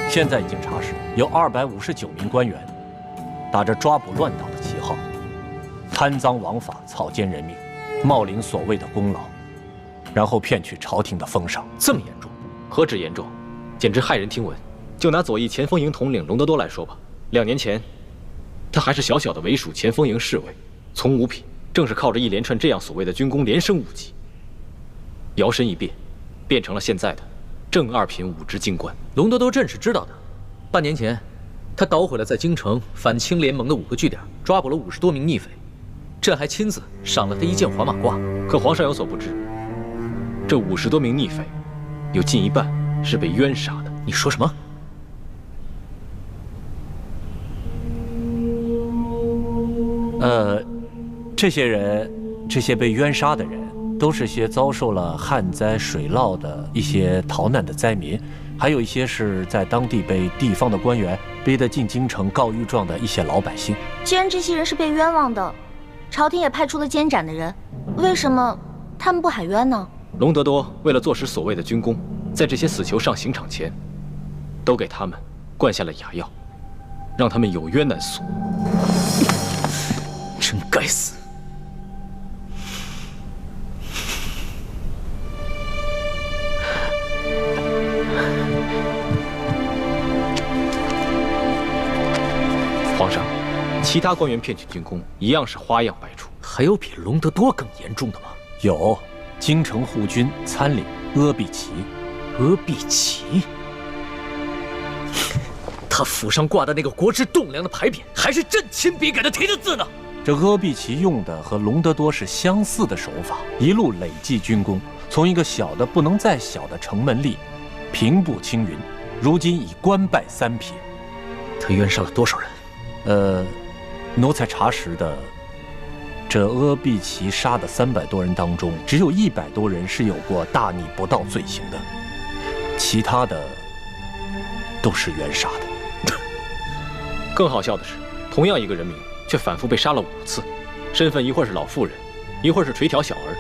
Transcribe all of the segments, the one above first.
现在已经查实，有259名官员打着抓捕乱党的旗号，贪赃枉法、草菅人命，冒领所谓的功劳，然后骗取朝廷的封赏。这么严重？何止严重，简直骇人听闻。就拿左翼前锋营统领隆德多来说吧，2年前，他还是小小的伪属前锋营侍卫，从五品，正是靠着一连串这样所谓的军功连升5级，摇身一变，变成了现在的正2品5职京官。隆德多朕是知道的，半年前，他捣毁了在京城反清联盟的5个据点，抓捕了50多名逆匪，朕还亲自赏了他1件黄马褂。可皇上有所不知，这50多名逆匪，有近一半是被冤杀的。你说什么？这些被冤杀的人，都是些遭受了旱灾、水涝的一些逃难的灾民，还有一些是在当地被地方的官员逼得进京城告御状的一些老百姓。既然这些人是被冤枉的，朝廷也派出了监斩的人，为什么他们不喊冤呢？隆德多为了坐实所谓的军功，在这些死囚上刑场前，都给他们灌下了哑药，让他们有冤难诉。真该死！皇上，其他官员骗取军功一样是花样百出。还有比隆德多更严重的吗？有，京城护军参领阿必齐。阿必齐，他府上挂的那个国之栋梁的牌匾，还是朕亲笔给他题的字呢。这阿必齐用的和隆德多是相似的手法，一路累计军功，从一个小的不能再小的城门吏，平步青云，如今已官拜3品。他冤杀了多少人？奴才查实的，这阿必齐杀的300多人当中，只有100多人是有过大逆不道罪行的，其他的都是冤杀的。更好笑的是，同样一个人名，却反复被杀了5次，身份一会儿是老妇人，一会儿是垂髫小儿，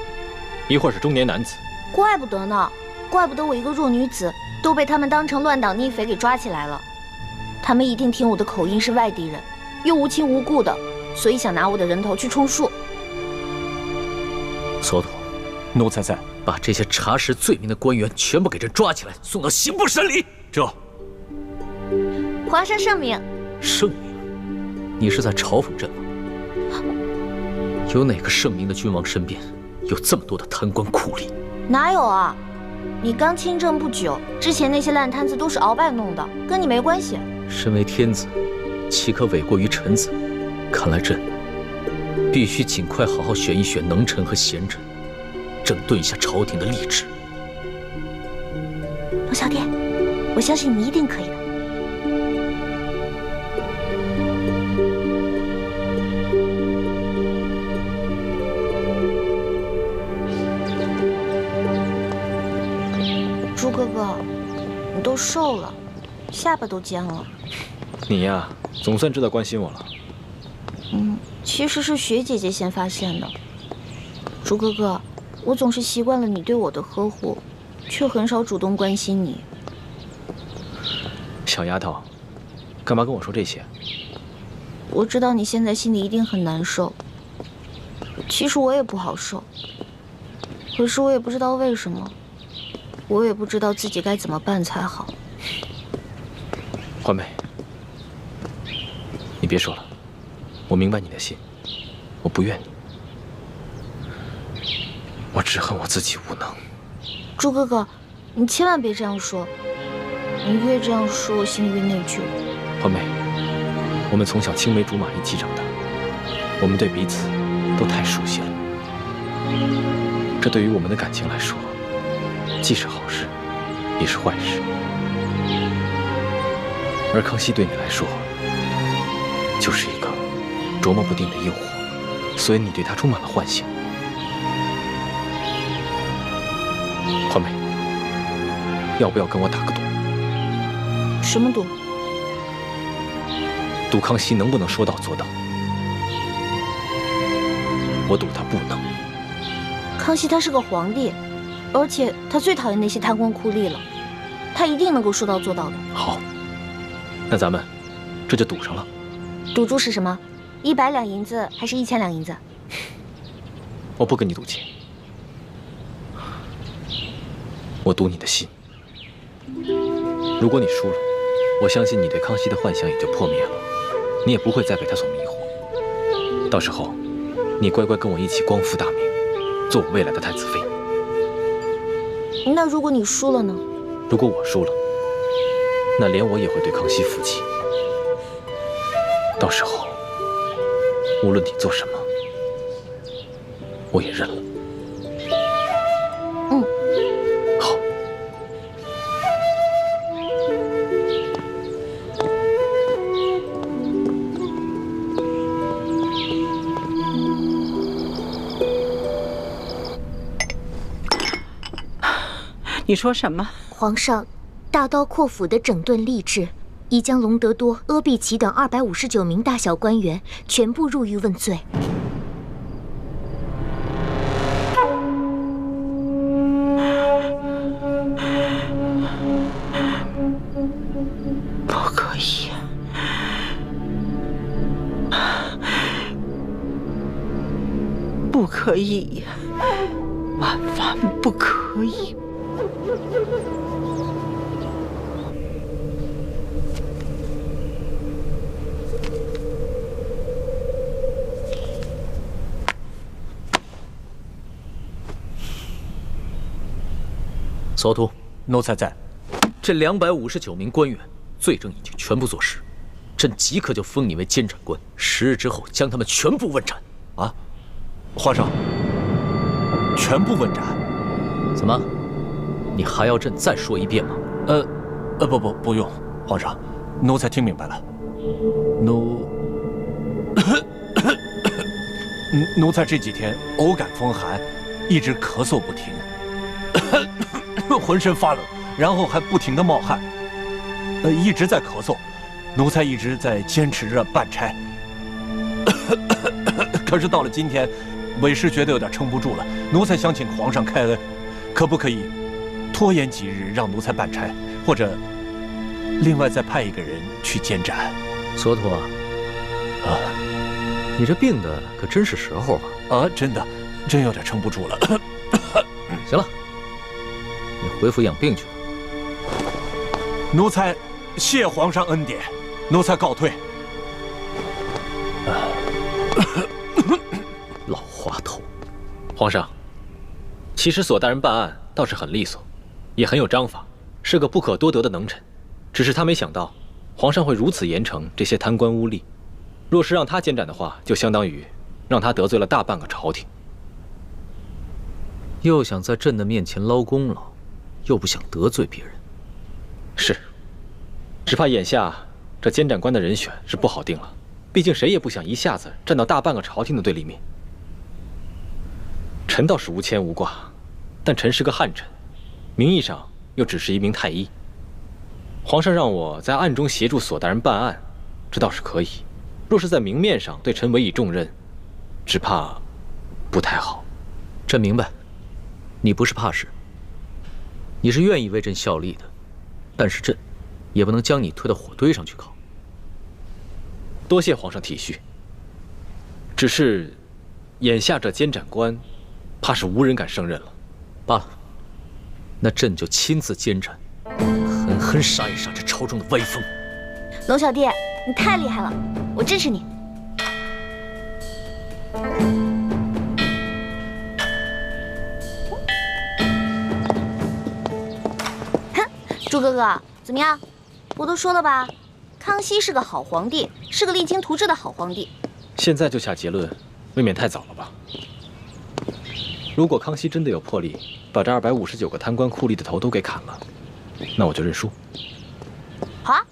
一会儿是中年男子。怪不得呢，怪不得我一个弱女子都被他们当成乱党逆匪给抓起来了。他们一定听我的口音是外地人，又无亲无故的，所以想拿我的人头去充数。索土，奴才在。把这些查实罪名的官员全部给朕抓起来，送到刑部审理。这，皇上圣明。圣明？你是在嘲讽朕吗？有哪个圣明的君王身边有这么多的贪官酷吏？哪有啊？你刚亲政不久，之前那些烂摊子都是鳌拜弄的，跟你没关系。身为天子，岂可违过于臣子？看来朕必须尽快好好选一选能臣和贤臣，整顿一下朝廷的吏治。龙小姐，我相信你一定可以的。朱哥哥，你都瘦了，下巴都尖了。你呀，总算知道关心我了。其实是雪姐姐先发现的。朱哥哥，我总是习惯了你对我的呵护，却很少主动关心你。小丫头，干嘛跟我说这些？我知道你现在心里一定很难受，其实我也不好受，可是我也不知道为什么，我也不知道自己该怎么办才好。欢梅，你别说了，我明白你的心，我不怨你，我只恨我自己无能。朱哥哥，你千万别这样说，你越这样说，我心里越内疚。欢梅，我们从小青梅竹马一起长大，我们对彼此都太熟悉了，这对于我们的感情来说，既是好事，也是坏事。而康熙对你来说，就是一个琢磨不定的诱惑，所以你对他充满了幻想。欢梅，要不要跟我打个赌？什么赌？赌康熙能不能说到做到？我赌他不能。康熙他是个皇帝，而且他最讨厌那些贪官酷吏了，他一定能够说到做到的。好，那咱们这就赌上了。赌注是什么？100两银子还是1000两银子？我不跟你赌钱，我赌你的心。如果你输了，我相信你对康熙的幻想也就破灭了，你也不会再被他所迷惑。到时候，你乖乖跟我一起光复大明，做我未来的太子妃。那如果你输了呢？如果我输了，那连我也会对康熙服气。到时候，无论你做什么，我也认了。嗯，好。你说什么？皇上，大刀阔斧的整顿吏治，已将隆德多、阿必齐等259名大小官员全部入狱问罪。不可以，不可以，万万不可以！司徒，奴才在。这259名官员罪证已经全部坐实，朕即刻就封你为监斩官，10日之后将他们全部问斩。啊，皇上，全部问斩？怎么？你还要朕再说一遍吗？不用，皇上，奴才听明白了。奴才这几天偶感风寒，一直咳嗽不停，浑身发冷，然后还不停地冒汗，一直在咳嗽。奴才一直在坚持着办差，可是到了今天，为师觉得有点撑不住了。奴才想请皇上开恩，可不可以拖延几日让奴才办差，或者另外再派一个人去监斩？司徒啊，你这病的可真是时候啊！真的，真有点撑不住了。行了，你回府养病去吧。奴才谢皇上恩典，奴才告退。老滑头，皇上，其实索大人办案倒是很利索，也很有章法，是个不可多得的能臣。只是他没想到，皇上会如此严惩这些贪官污吏。若是让他监斩的话，就相当于让他得罪了大半个朝廷。又想在朕的面前捞功劳，又不想得罪别人。是，只怕眼下这监斩官的人选是不好定了。毕竟谁也不想一下子站到大半个朝廷的对立面。臣倒是无牵无挂，但臣是个汉臣，名义上又只是一名太医。皇上让我在暗中协助索大人办案，这倒是可以。若是在明面上对臣委以重任，只怕不太好。朕明白，你不是怕事，你是愿意为朕效力的，但是朕也不能将你推到火堆上去烤。多谢皇上体恤。只是，眼下这监斩官，怕是无人敢胜任了。罢了，那朕就亲自监斩，狠狠杀一杀这朝中的歪风。龙小弟，你太厉害了，我支持你。哼，朱哥哥，怎么样？我都说了吧，康熙是个好皇帝，是个励精图治的好皇帝。现在就下结论，未免太早了吧？如果康熙真的有魄力，把这259个贪官酷吏的头都给砍了，那我就认输。好啊，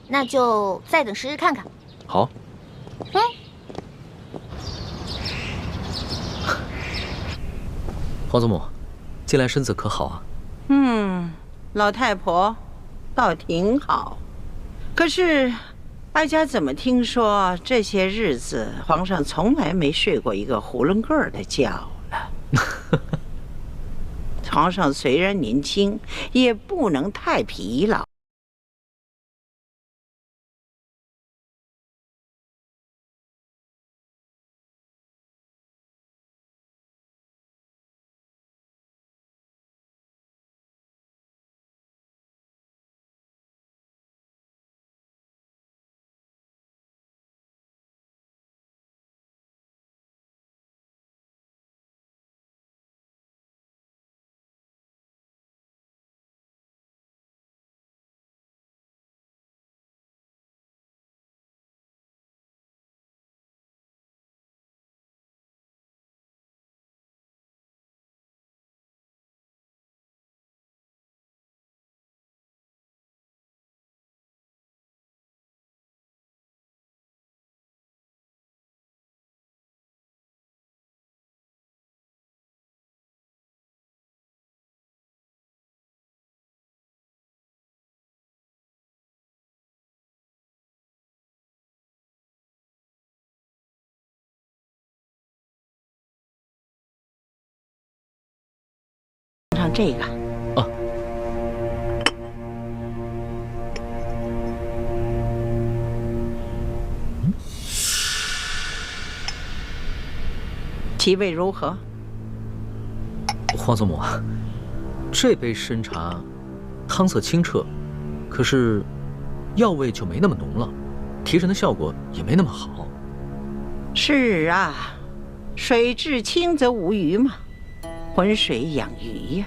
那就再等10日看看。好。皇祖母，近来身子可好啊？老太婆倒挺好，可是哀家怎么听说这些日子皇上从来没睡过一个囫囵个儿的觉了？皇上虽然年轻，也不能太疲劳。这个。啊，其味如何？皇祖母，这杯参茶，汤色清澈，可是药味就没那么浓了，提神的效果也没那么好。是啊，水至清则无鱼嘛，浑水养鱼呀。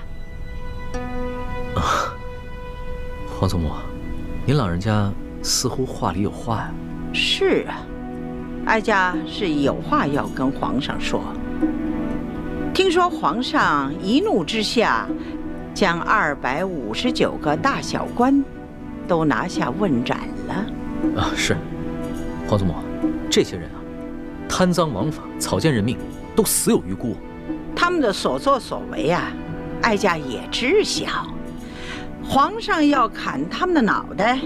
皇祖母，您老人家似乎话里有话呀。是啊，哀家是有话要跟皇上说。听说皇上一怒之下，将259个大小官都拿下问斩了。啊，是，皇祖母，这些人啊，贪赃枉法、草菅人命，都死有余辜。他们的所作所为啊，哀家也知晓。皇上要砍他们的脑袋，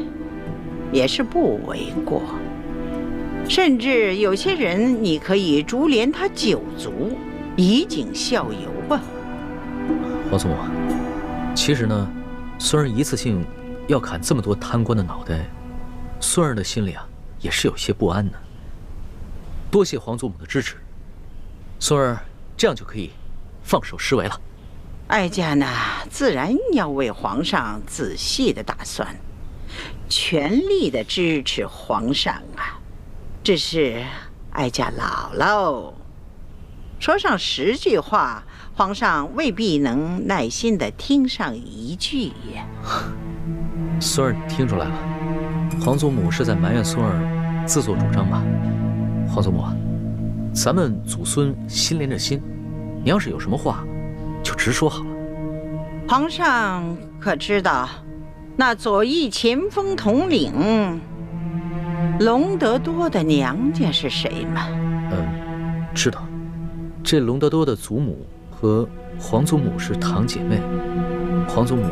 也是不为过。甚至有些人，你可以株连他9族，以儆效尤啊。皇祖母，其实呢，孙儿一次性要砍这么多贪官的脑袋，孙儿的心里啊也是有些不安的。多谢皇祖母的支持，孙儿这样就可以放手施为了。哀家呢，自然要为皇上仔细的打算，全力的支持皇上啊。只是哀家老喽，说上10句话，皇上未必能耐心的听上1句呀。孙儿听出来了，皇祖母是在埋怨孙儿自作主张吧？皇祖母，咱们祖孙心连着心，你要是有什么话，就直说好了。皇上可知道，那左翼前锋统领隆德多的娘家是谁吗？知道。这隆德多的祖母和皇祖母是堂姐妹，皇祖母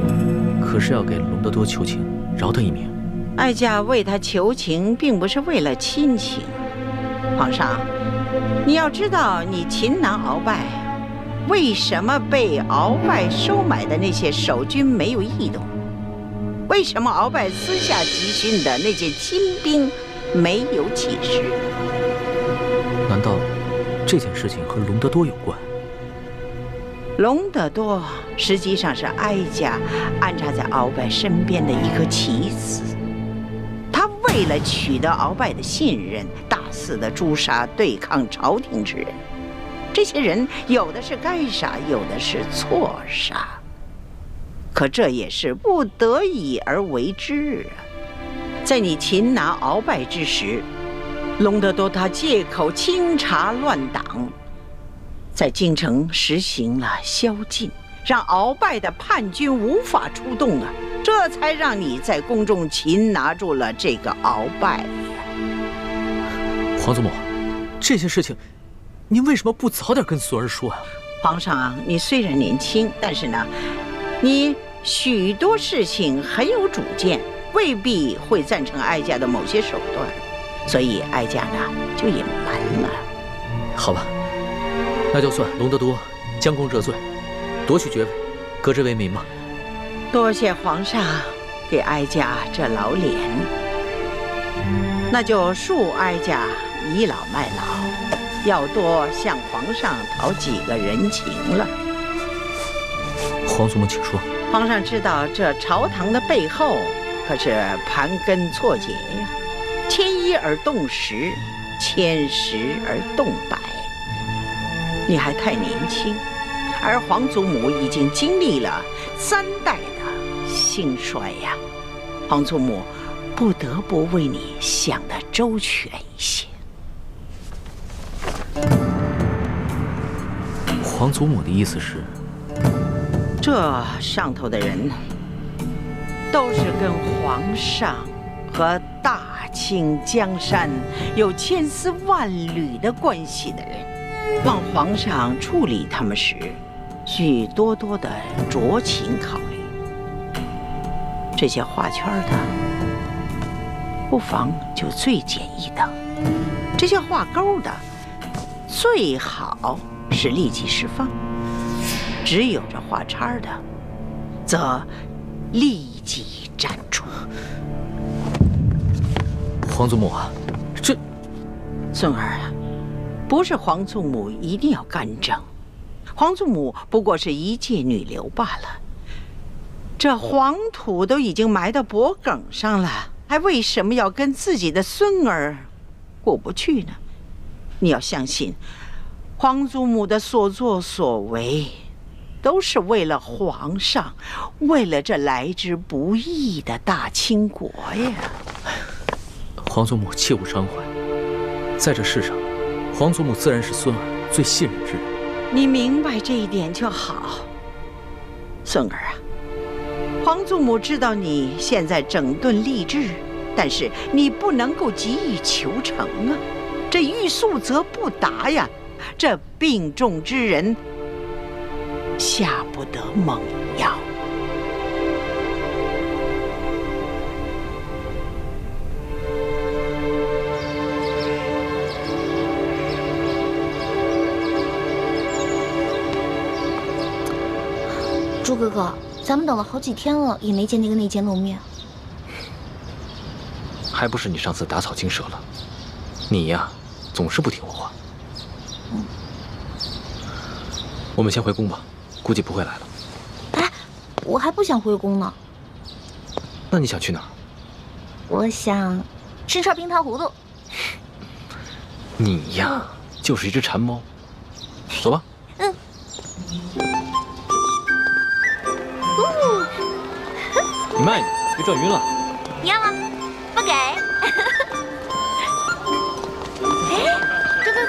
可是要给隆德多求情，饶他一命。哀家为他求情，并不是为了亲情。皇上，你要知道，你擒拿鳌拜，为什么被鳌拜收买的那些守军没有异动？为什么鳌拜私下集训的那些亲兵没有起事？难道这件事情和隆德多有关？隆德多实际上是哀家安插在鳌拜身边的一颗棋子，他为了取得鳌拜的信任，大肆的诛杀对抗朝廷之人。这些人有的是该杀，有的是错杀，可这也是不得已而为之啊。在你擒拿鳌拜之时，隆德多他借口清查乱党，在京城实行了宵禁，让鳌拜的叛军无法出动啊，这才让你在宫中擒拿住了这个鳌拜呀。皇祖母，这些事情您为什么不早点跟孙儿说啊？皇上，你虽然年轻，但是呢，你许多事情很有主见，未必会赞成哀家的某些手段，所以哀家呢就隐瞒了。好吧，那就算隆德多将功折罪，夺取爵位，革职为民吧。多谢皇上给哀家这老脸，那就恕哀家倚老卖老，要多向皇上讨几个人情了。皇祖母请说。皇上知道这朝堂的背后可是盘根错节呀，牵一而动十，牵十而动百。你还太年轻，而皇祖母已经经历了3代的兴衰呀。皇祖母不得不为你想得周全一些。皇祖母的意思是，这上头的人都是跟皇上和大清江山有千丝万缕的关系的人，望皇上处理他们时，需多多的酌情考虑。这些画圈的，不妨就最简易的；这些画勾的，最好是立即释放。只有这画叉的，则立即斩除。皇祖母啊，这孙儿啊，不是皇祖母一定要干政，皇祖母不过是一介女流罢了。这黄土都已经埋到脖梗上了，还为什么要跟自己的孙儿过不去呢？你要相信，皇祖母的所作所为，都是为了皇上，为了这来之不易的大清国呀。皇祖母切勿伤怀，在这世上，皇祖母自然是孙儿最信任之人。你明白这一点就好，孙儿啊。皇祖母知道你现在整顿吏治，但是你不能够急于求成啊！这欲速则不达呀！这病重之人下不得猛药。朱哥哥，咱们等了好几天了，也没见那个内奸露面。还不是你上次打草惊蛇了？你呀，总是不听我话。我们先回宫吧，估计不会来了。哎，我还不想回宫呢。那你想去哪儿？我想吃串冰糖葫芦。你呀，就是一只馋猫。走吧。嗯。你慢一点，别转晕了。你要吗？不给。哎，这个，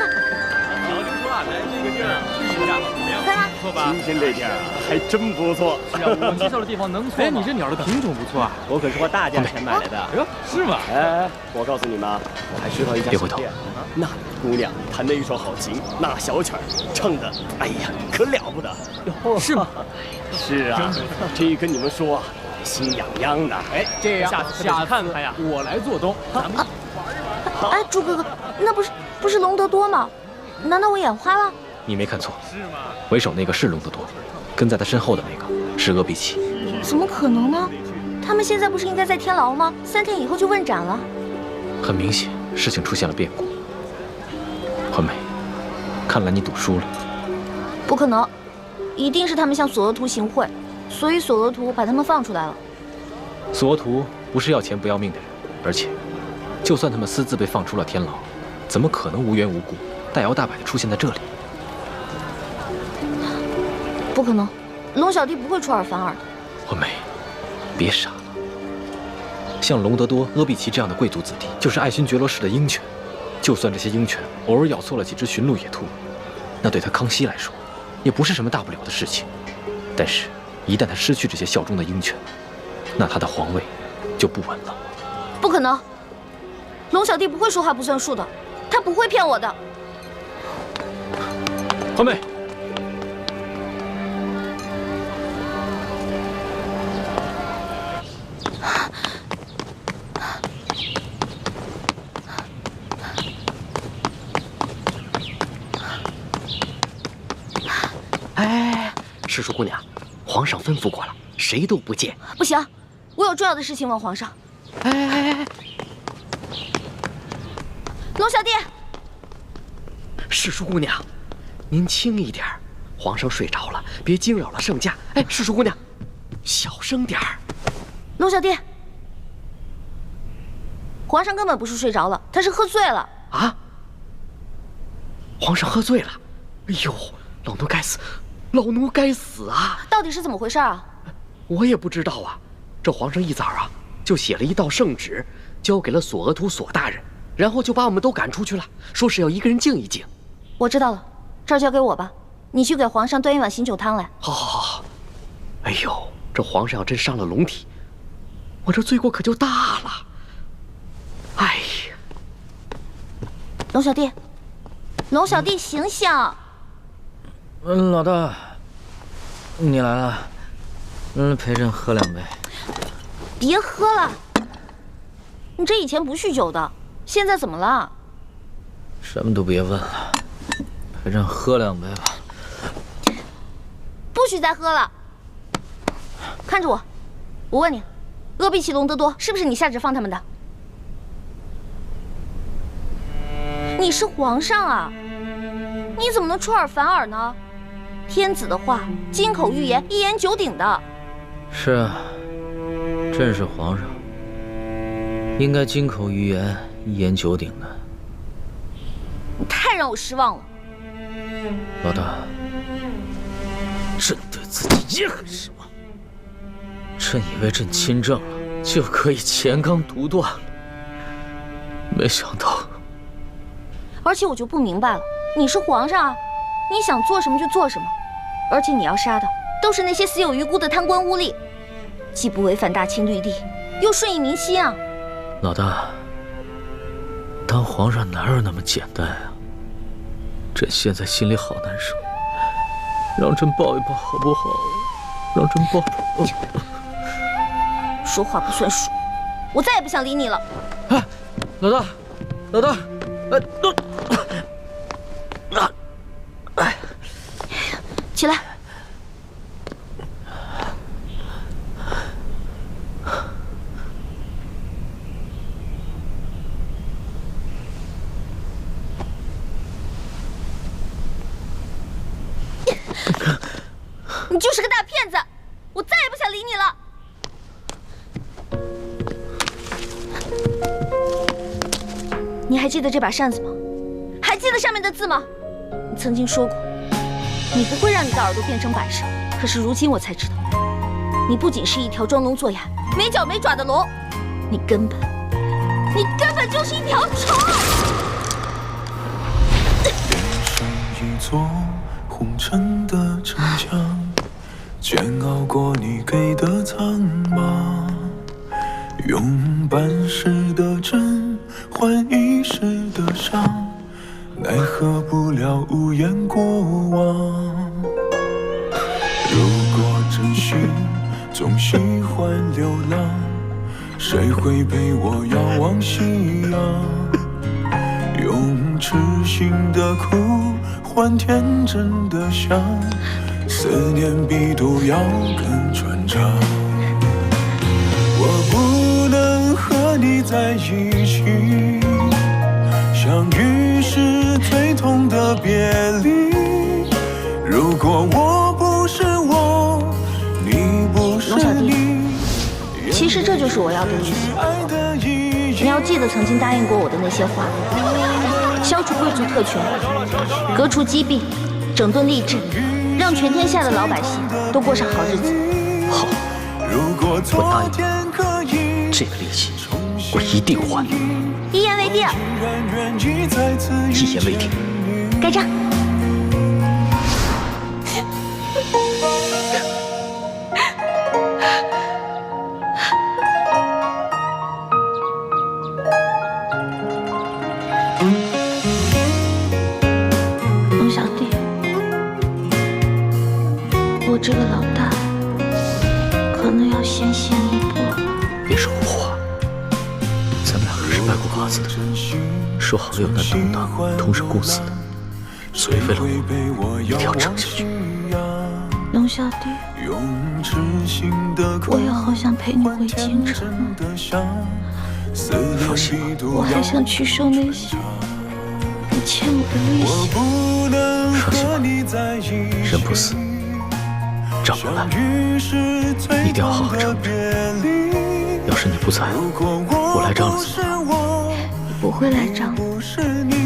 老听说啊，来这个地儿试一下，怎么样？不错吧？今天这天还真不错。是啊，我介绍的地方能错吗？哎，你这鸟的品种不错啊，我可是花大价钱买来的。哎呦，是吗？哎，我告诉你们啊，我还知道一家小店，那姑娘弹的一手好琴，那小曲儿唱的，哎呀，可了不得。是吗？是啊，这跟你们说啊，心痒痒的。哎，这样，下次看看呀，我来做东，咱们哎，朱哥哥，那不是隆德多吗？难道我眼花了？你没看错，是吗？为首那个是隆德多，跟在他身后的那个是阿比奇。怎么可能呢？他们现在不是应该在天牢吗？3天以后就问斩了。很明显，事情出现了变故。环美，看来你赌输了。不可能，一定是他们向索额图行贿，所以索额图把他们放出来了。索额图不是要钱不要命的人，而且，就算他们私自被放出了天牢，怎么可能无缘无故大摇大摆地出现在这里？不可能，龙小弟不会出尔反尔的。环美，别傻了。像隆德多、阿比奇这样的贵族子弟，就是爱新觉罗氏的鹰犬。就算这些鹰犬偶尔咬错了几只驯鹿野兔，那对他康熙来说，也不是什么大不了的事情。但是，一旦他失去这些效忠的鹰犬，那他的皇位就不稳了。不可能，龙小弟不会说话不算数的，他不会骗我的。环美。世叔姑娘，皇上吩咐过了，谁都不见。不行，我有重要的事情问皇上。哎，龙小弟，世叔姑娘，您轻一点，皇上睡着了，别惊扰了圣驾。哎，世叔姑娘，小声点儿。龙小弟，皇上根本不是睡着了，他是喝醉了。啊？皇上喝醉了？哎呦，老奴该死！老奴该死啊！到底是怎么回事啊？我也不知道啊。这皇上一早啊就写了一道圣旨，交给了索额图索大人，然后就把我们都赶出去了，说是要一个人静一静。我知道了，这儿交给我吧，你去给皇上端一碗醒酒汤来。好，好，好，好。哎呦，这皇上要真伤了龙体，我这罪过可就大了。哎呀，龙小弟，龙小弟，醒醒！老大，你来了，陪朕喝2杯。别喝了，你这以前不酗酒的，现在怎么了？什么都别问了，陪朕喝2杯吧。不许再喝了。看着我，我问你，阿比奇、隆德多是不是你下旨放他们的？你是皇上啊，你怎么能出尔反尔呢？天子的话，金口玉言，一言九鼎的。是啊，朕是皇上，应该金口玉言，一言九鼎的。你太让我失望了。老大，朕对自己也很失望。朕以为朕亲政了，就可以乾纲独断了，没想到。而且我就不明白了，你是皇上啊，你想做什么就做什么，而且你要杀的都是那些死有余辜的贪官污吏，既不违反大清律例，又顺应民心啊。老大，当皇上哪有那么简单啊？朕现在心里好难受，让朕抱一抱好不好？让朕抱抱。说话不算数，我再也不想理你了。哎，老大，老大，哎，起来。你就是个大骗子，我再也不想理你了。你还记得这把扇子吗？还记得上面的字吗？你曾经说过，你不会让你的耳朵变成摆设。可是如今我才知道，你不仅是一条装聋作哑、没脚没爪的龙，你根本就是一条虫。是一座红尘的城墙，煎熬过你给的苍茫，用半世的真换一世的伤，奈何不了无言过往。如果真心总喜欢流浪，谁会陪我遥望夕阳？用痴心的苦换天真的想，思念比毒药更传唱。我不能和你在一起，相遇是最痛的别离。如果我不是我，你不是你，其实这就是我要的意思。你要记得曾经答应过我的那些话：消除贵族特权，革除积弊，整顿吏治，让全天下的老百姓都过上好日子。好，我答应了，这个利息我一定还。一言为定。一言为定。盖章。龙小弟，我这个老大可能要先行一步了。别说胡话，咱们两个是拜过法子的，说好了有难同当，同生共死的，所以为了我，一定要撑下去。龙小弟，我也好想陪你回京城啊。放心吧，我还想去收那些你欠我的利息。放心吧，人不死，账不来，一定要好好撑着。要是你不在，我来账了怎么办？你不会来账的，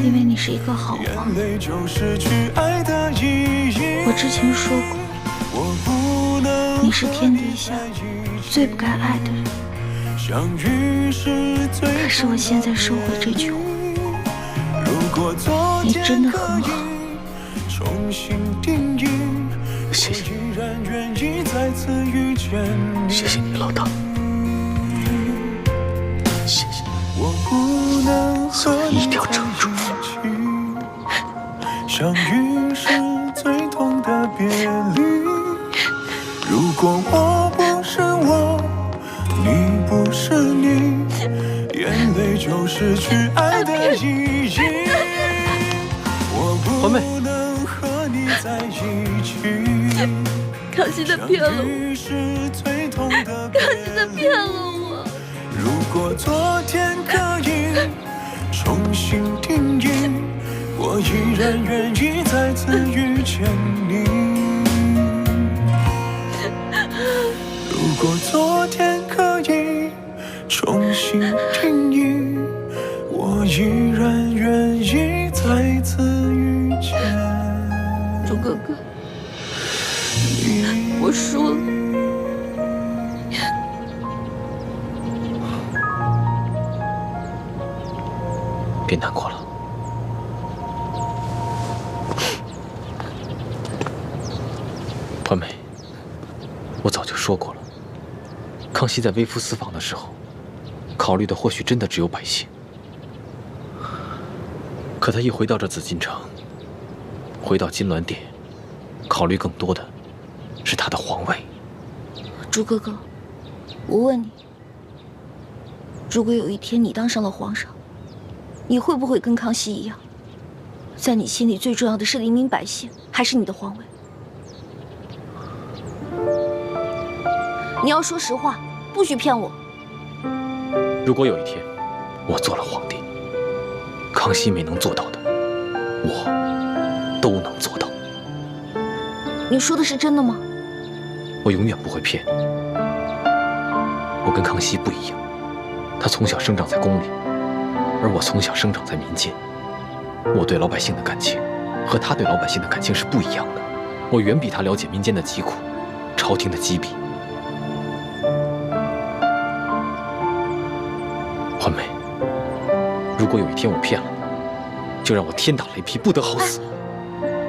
因为你是一个好王。我之前说过，你是天底下最不该爱的人。可是我现在收回这句话，你真的很好。谢谢，谢谢你，老大。谢谢，所以一定要撑住。相遇是最痛的别离。如果我不是我，你不是你，眼泪就失去爱的意义。我不能和你在一起。康熙他骗了我。同的别康熙他骗了我。如果昨天可以重新定义，我依然愿意再次遇见你。如果昨天可以重新定义，我依然愿意再次遇见朱哥哥，我输了。别难过了。环美，我早就说过了，康熙在微服私访的时候，考虑的或许真的只有百姓。可他一回到这紫禁城，回到金銮殿，考虑更多的是他的皇位。朱哥哥，我问你，如果有一天你当上了皇上，你会不会跟康熙一样，在你心里最重要的是黎民百姓，还是你的皇位？你要说实话，不许骗我。如果有一天我做了皇帝，康熙没能做到的，我都能做到。你说的是真的吗？我永远不会骗你。我跟康熙不一样，他从小生长在宫里，而我从小生长在民间。我对老百姓的感情和他对老百姓的感情是不一样的。我远比他了解民间的疾苦，朝廷的积弊。环美，如果有一天我骗了你，就让我天打雷劈，不得好死。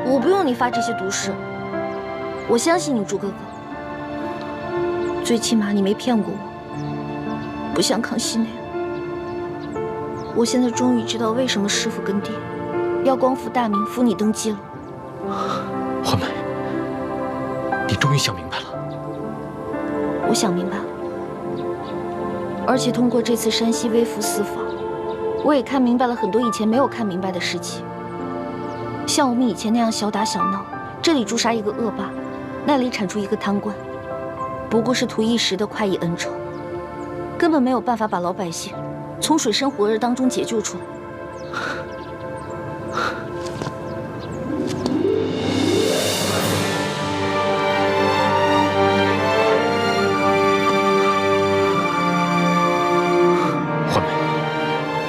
我不用你发这些毒誓，我相信你，朱哥哥。最起码你没骗过我，不像康熙那样。我现在终于知道为什么师父跟爹要光复大明，扶你登基了。环美，你终于想明白了。我想明白了，而且通过这次山西微服私访，我也看明白了很多以前没有看明白的事情。像我们以前那样小打小闹，这里诛杀一个恶霸，那里铲除一个贪官，不过是图一时的快意恩仇，根本没有办法把老百姓从水深火热当中解救出来。环美，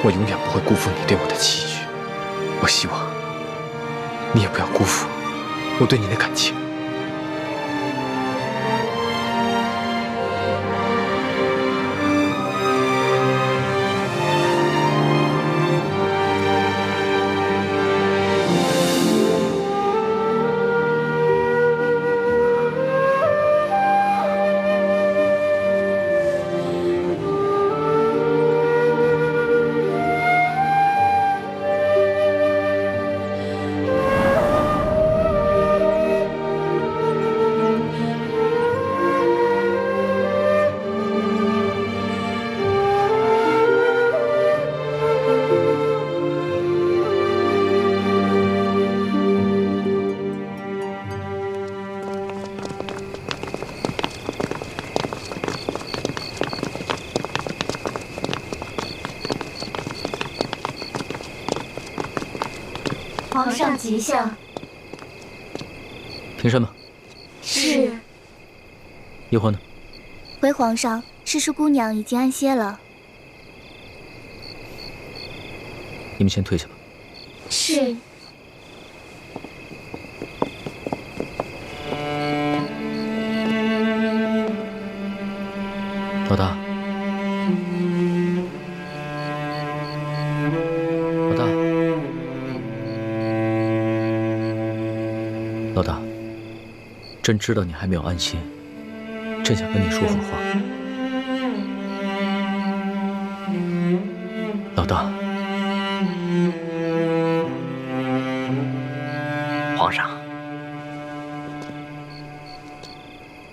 我永远不会辜负你对我的期许。我希望你也不要辜负我对你的感情。皇上吉祥。平身吧。是。叶欢呢？回皇上，诗书姑娘已经安歇了。你们先退下吧。是。老大。老大，朕知道你还没有安心，朕想跟你说会儿话。老大，皇上，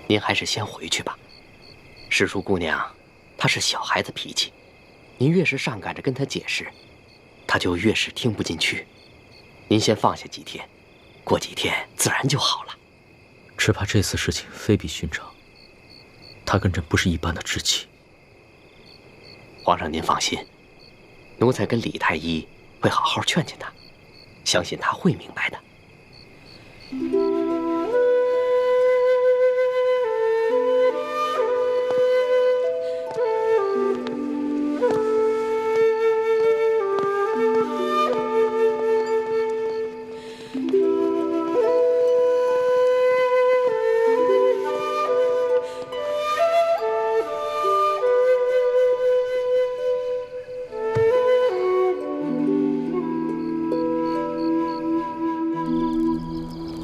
您还是先回去吧。诗书姑娘，她是小孩子脾气，您越是上赶着跟她解释，她就越是听不进去。您先放下几天。过几天自然就好了。只怕这次事情非比寻常，他他跟朕不是一般的知己。皇上您放心，奴才跟李太医会好好劝劝他，相信他会明白的。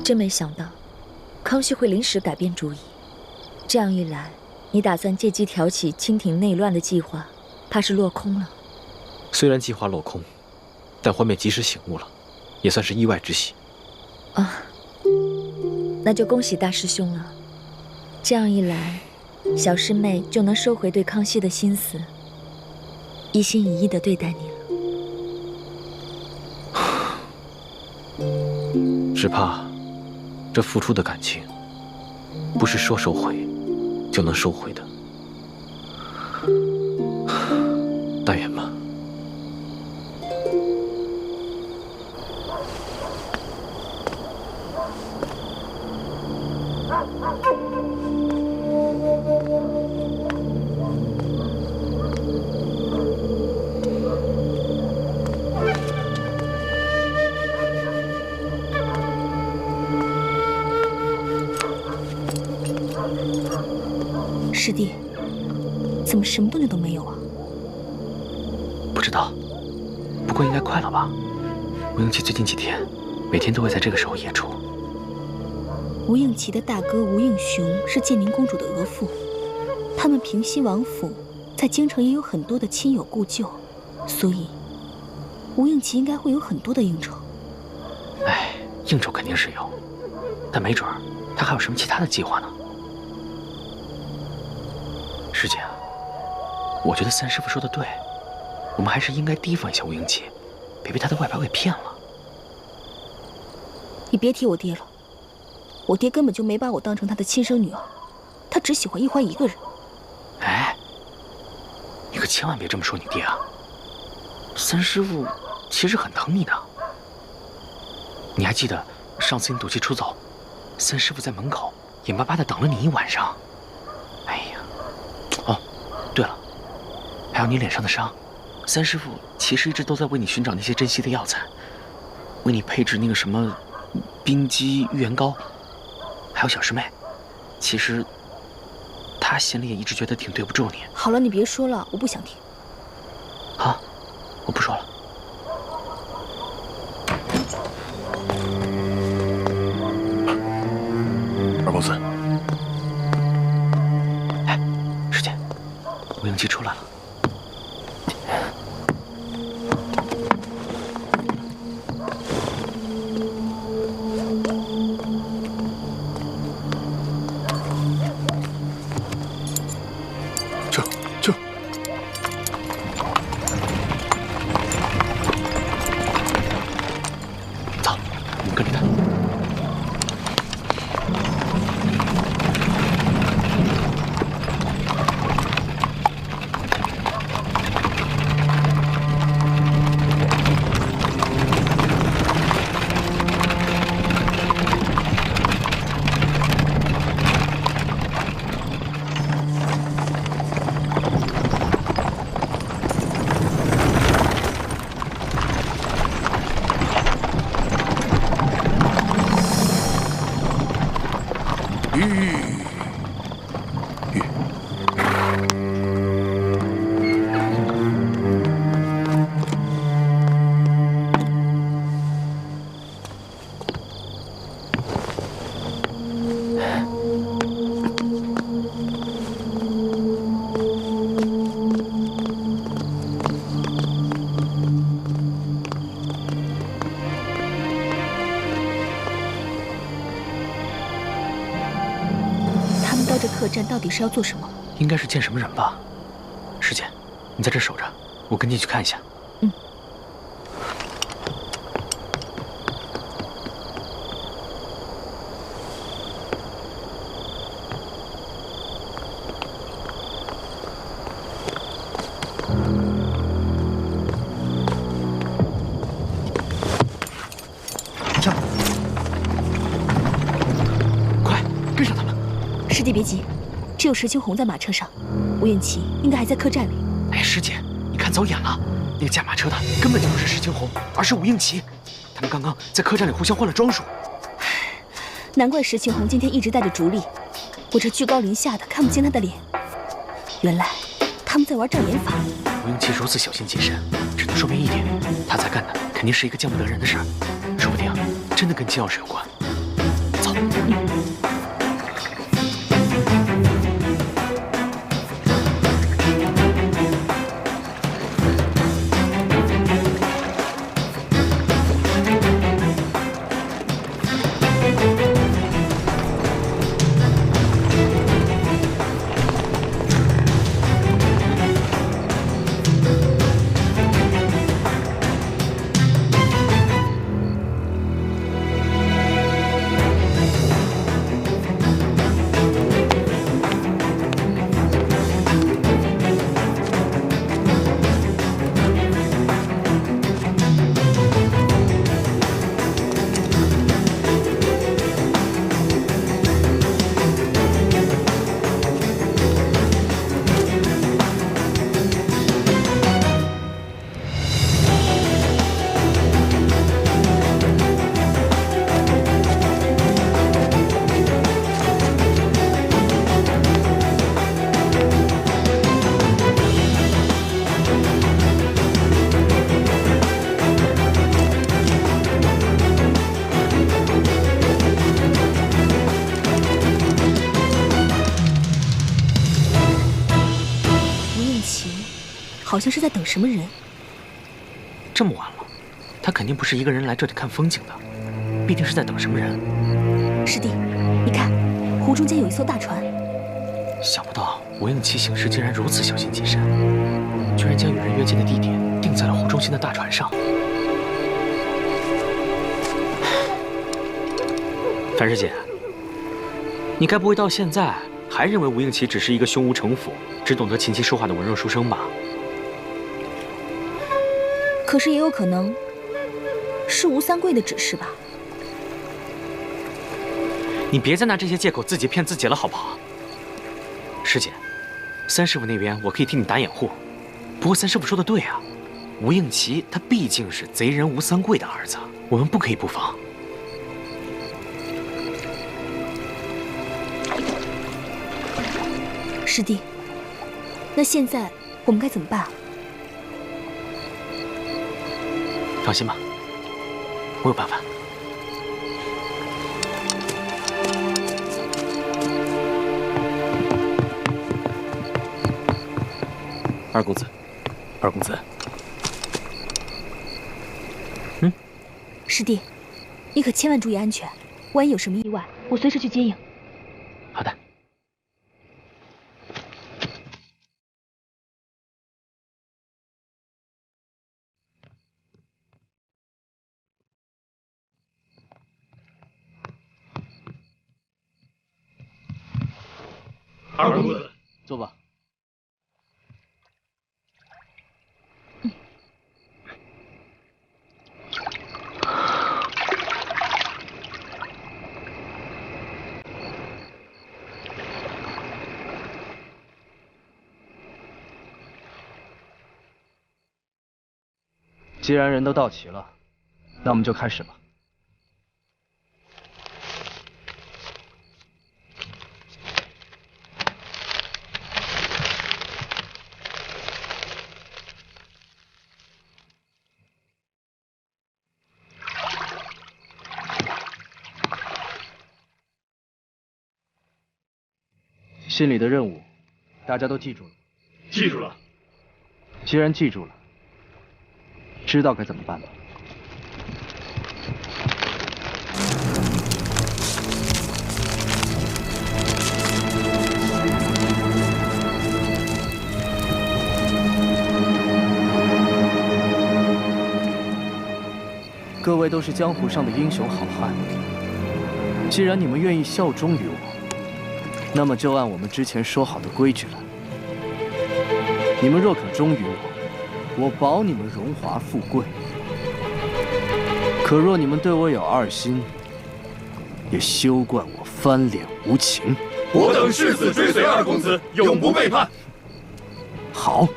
真没想到，康熙会临时改变主意。这样一来，你打算借机挑起清廷内乱的计划，怕是落空了。虽然计划落空，但欢妹及时醒悟了，也算是意外之喜。啊，那就恭喜大师兄了。这样一来，小师妹就能收回对康熙的心思，一心一意地对待你了。只怕。这付出的感情，不是说收回就能收回的。但愿吧。师弟，怎么什么动静都没有啊？不知道，不过应该快了吧？吴应奇最近几天每天都会在这个时候演出。吴应奇的大哥吴应熊是建宁公主的额驸，他们平西王府在京城也有很多的亲友故旧，所以吴应奇应该会有很多的应酬。哎，应酬肯定是有，但没准儿他还有什么其他的计划呢？师姐，我觉得三师傅说的对，我们还是应该提防一下吴应奇，别被他的外表给骗了。你别提我爹了，我爹根本就没把我当成他的亲生女儿，他只喜欢一欢一个人。哎，你可千万别这么说你爹啊！三师傅其实很疼你的。你还记得上次你赌气出走，三师傅在门口眼巴巴地等了你一晚上。哎呀！哦，对了，还有你脸上的伤，三师傅其实一直都在为你寻找那些珍稀的药材，为你配制那个什么冰肌玉元膏。还有小师妹，其实她心里也一直觉得挺对不住你。好了，你别说了，我不想听。好，我不说了。二公子。吴应奇出来了。这，走，我们跟着他。这客栈到底是要做什么？应该是见什么人吧。师姐，你在这守着，我跟进去看一下。嗯。师弟别急，只有石青红在马车上，吴应奇应该还在客栈里。哎，师姐，你看走眼了，那个驾马车的根本就不是石青红，而是吴应奇。他们刚刚在客栈里互相换了装束。难怪石青红今天一直带着竹笠，我这居高临下的看不清他的脸。原来他们在玩障眼法。吴应奇如此小心谨慎，只能说明一点，他在干的肯定是一个见不得人的事儿，说不定真的跟金钥匙有关。走。好像是在等什么人。这么晚了，他肯定不是一个人来这里看风景的，必定是在等什么人。师弟，你看，湖中间有一艘大船。想不到吴应奇行事竟然如此小心谨慎，居然将与人约见的地点定在了湖中心的大船上。樊师姐，你该不会到现在还认为吴应奇只是一个胸无城府、只懂得琴棋书画的文弱书生吧？可是也有可能是吴三桂的指示吧？你别再拿这些借口自己骗自己了，好不好？师姐，三师傅那边我可以替你打掩护，不过三师傅说的对啊，吴应奇他毕竟是贼人吴三桂的儿子，我们不可以不防。师弟，那现在我们该怎么办啊？放心吧，我有办法。二公子，二公子，师弟，你可千万注意安全，万一有什么意外，我随时去接应。好的。二公子，坐吧。既然人都到齐了，那我们就开始吧。心里的任务，大家都记住了。记住了。既然记住了，知道该怎么办吗？各位都是江湖上的英雄好汉，既然你们愿意效忠于我，那么就按我们之前说好的规矩了。你们若可忠于我，我保你们荣华富贵；可若你们对我有二心，也休惯我翻脸无情。我等誓死追随二公子，永不背叛。好。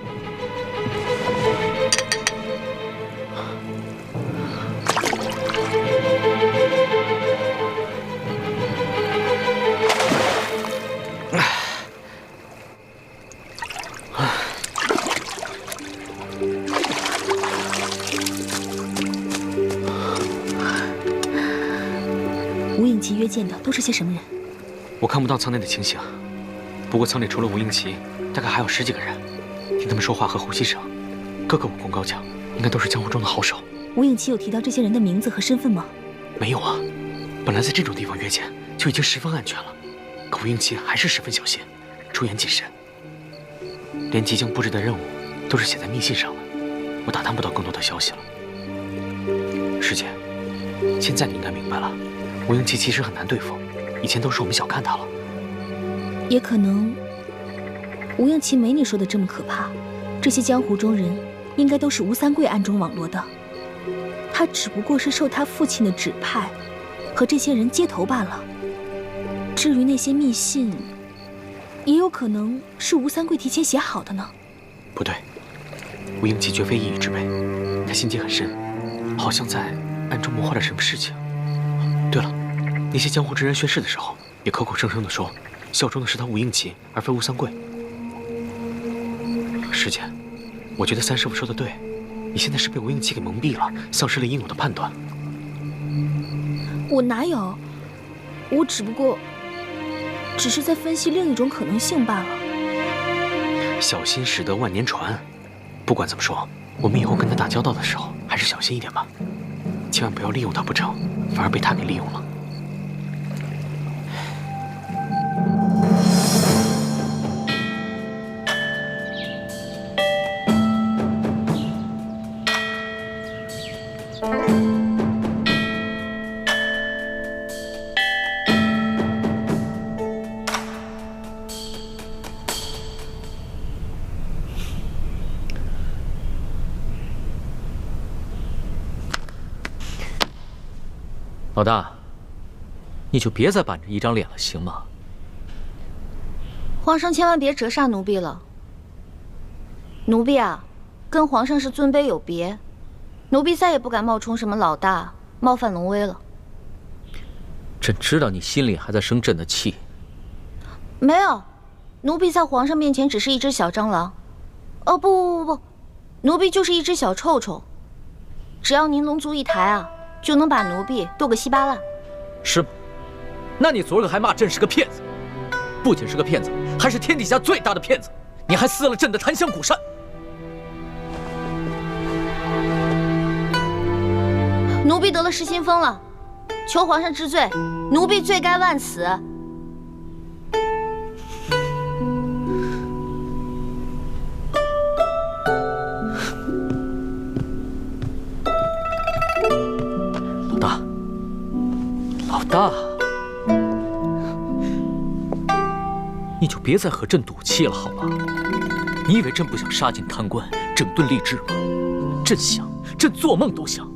吴应奇约见的都是些什么人？我看不到舱内的情形，不过舱里除了吴应奇，大概还有10几个人。听他们说话和呼吸声，个个武功高强，应该都是江湖中的好手。吴应奇有提到这些人的名字和身份吗？没有啊，本来在这种地方约见就已经十分安全了，可吴应奇还是十分小心，出言谨慎，连即将布置的任务都是写在密信上了。我打探不到更多的消息了。师姐，现在你应该明白了，吴应奇其实很难对付，以前都是我们小看他了。也可能吴应奇没你说的这么可怕，这些江湖中人应该都是吴三桂暗中网罗的，他只不过是受他父亲的指派，和这些人接头罢了。至于那些密信，也有可能是吴三桂提前写好的呢。不对，吴应奇绝非一隅之辈，他心机很深，好像在暗中谋划着什么事情。对了，那些江湖之人宣誓的时候，也口口声声地说效忠的是他吴应奇，而非吴三桂。师姐，我觉得三师傅说的对，你现在是被吴应奇给蒙蔽了，丧失了应有的判断。我哪有？我只是在分析另一种可能性罢了。小心驶得万年船。不管怎么说，我们以后跟他打交道的时候，还是小心一点吧，千万不要利用他不成，反而被他给利用了。老大，你就别再板着一张脸了，行吗？皇上千万别折煞奴婢了。奴婢啊，跟皇上是尊卑有别，奴婢再也不敢冒充什么老大，冒犯龙威了。朕知道你心里还在生朕的气。没有，奴婢在皇上面前只是一只小蟑螂。哦不，奴婢就是一只小臭臭。只要您龙族一抬啊，就能把奴婢剁个稀巴烂。是吗？那你昨儿个还骂朕是个骗子，不仅是个骗子，还是天底下最大的骗子！你还撕了朕的檀香古扇。奴婢得了失心疯了，求皇上治罪，奴婢罪该万死。老大，你就别再和朕赌气了，好吗？你以为朕不想杀尽贪官，整顿吏治吗？朕想，朕做梦都想。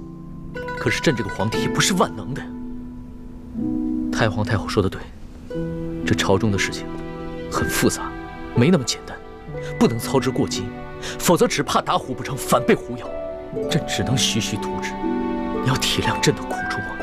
可是朕这个皇帝也不是万能的。太皇太后说的对，这朝中的事情很复杂，没那么简单，不能操之过急，否则只怕打虎不成反被虎咬。朕只能徐徐图之，你要体谅朕的苦衷啊。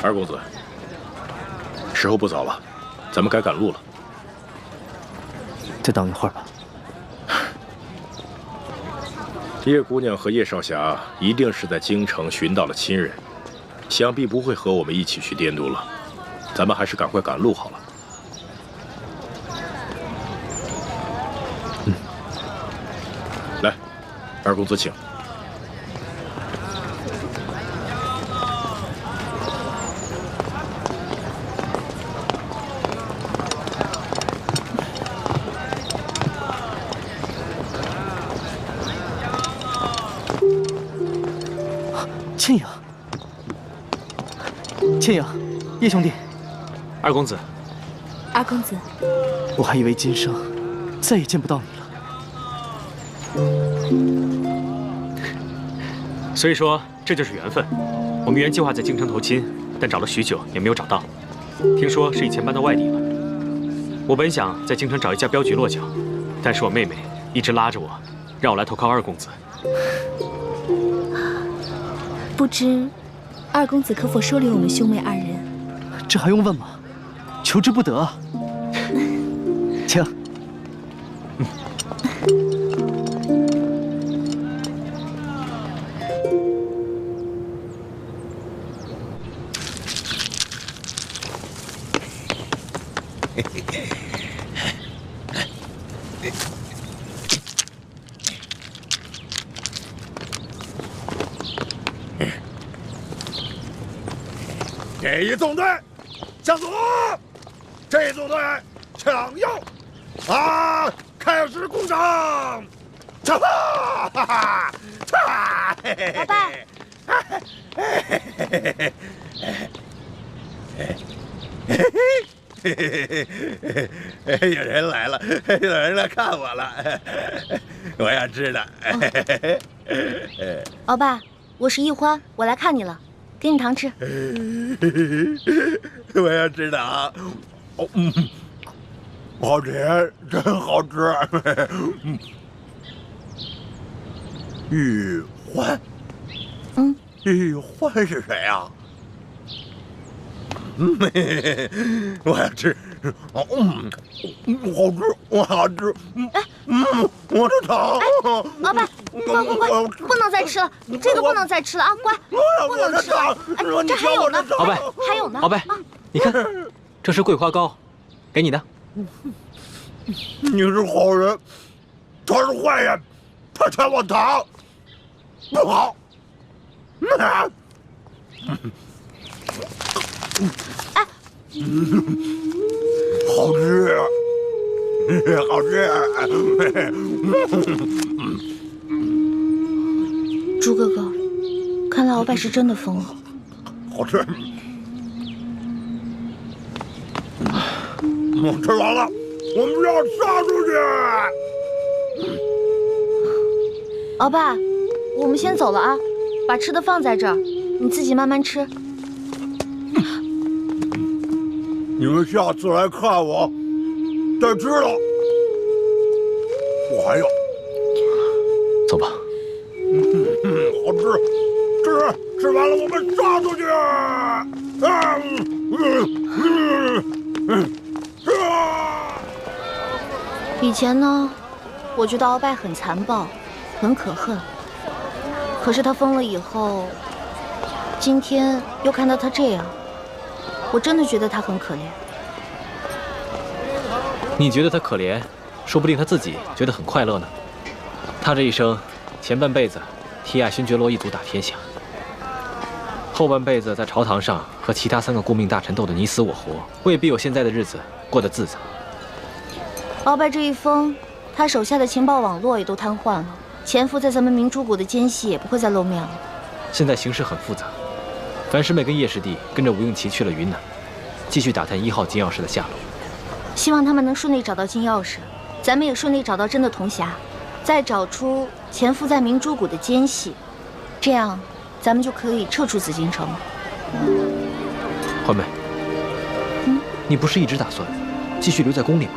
二公子，时候不早了，咱们该赶路了。再等一会儿吧。叶姑娘和叶少侠一定是在京城寻到了亲人，想必不会和我们一起去滇都了。咱们还是赶快赶路好了。来，二公子请。倩影，倩影，叶兄弟，二公子，二公子，我还以为今生再也见不到你了。所以说这就是缘分。我们原计划在京城投亲，但找了许久也没有找到。听说是以前搬到外地了。我本想在京城找一家镖局落脚，但是我妹妹一直拉着我，让我来投靠二公子。不知二公子可否收留我们兄妹二人？这还用问吗？求之不得啊！请。这一纵队向左，这一纵队向右，啊！开始攻城！哈哈哈哈！老爸，有人来了，有人来看我了，我要吃的。老爸，我是一欢，我来看你了。给你糖吃。我要吃的啊！哦，好吃，真好吃。玉欢，玉欢是谁啊？我要吃，好吃，我好吃。我的糖。老爸，乖，不能再吃了，这个不能再吃了啊！乖，不能吃了。这还有呢，鳌拜，还有呢。鳌拜，你看，这是桂花糕，给你的。你是好人，他是坏人，他抢我糖，不好。哎，好吃，好吃。猪哥哥，看来鳌拜是真的疯了。好吃。吃完了，我们要杀出去。鳌拜，我们先走了啊，把吃的放在这儿，你自己慢慢吃。你们下次来看我，再知道。我还要。走吧。好吃，吃完了我们杀出去。以前呢，我觉得鳌拜很残暴，很可恨。可是他疯了以后，今天又看到他这样，我真的觉得他很可怜。你觉得他可怜，说不定他自己觉得很快乐呢。他这一生，前半辈子替爱新觉罗一族打天下，后半辈子在朝堂上和其他3个顾命大臣斗得你死我活，未必有现在的日子过得自在。鳌拜这一疯，他手下的情报网络也都瘫痪了，潜伏在咱们明珠谷的奸细也不会再露面了。现在形势很复杂，樊师妹跟叶师弟跟着吴应奇去了云南，继续打探1号金钥匙的下落。希望他们能顺利找到金钥匙，咱们也顺利找到真的铜匣，再找出潜伏在明珠谷的奸细，这样咱们就可以撤出紫禁城了。欢妹，你不是一直打算继续留在宫里吗？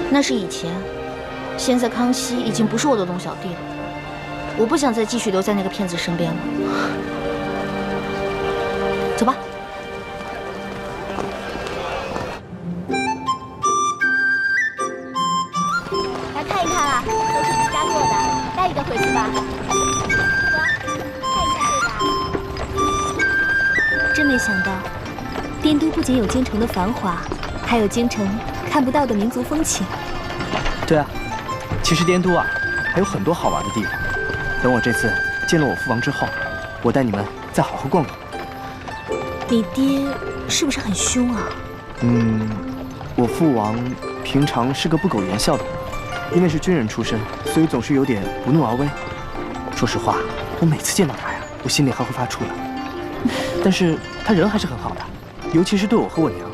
那是以前，现在康熙已经不是我的龙小弟了，我不想再继续留在那个骗子身边了。走吧。来看一看啊，都是你家做的，带一个回去吧。看一看这个。真没想到，滇都不仅有京城的繁华，还有京城看不到的民族风情。对啊，其实滇都啊，还有很多好玩的地方。等我这次见了我父王之后，我带你们再好好逛逛。你爹是不是很凶啊？我父王平常是个不苟言笑的人，因为是军人出身，所以总是有点不怒而威。说实话，我每次见到他呀，我心里还会发怵的。但是他人还是很好的，尤其是对我和我娘，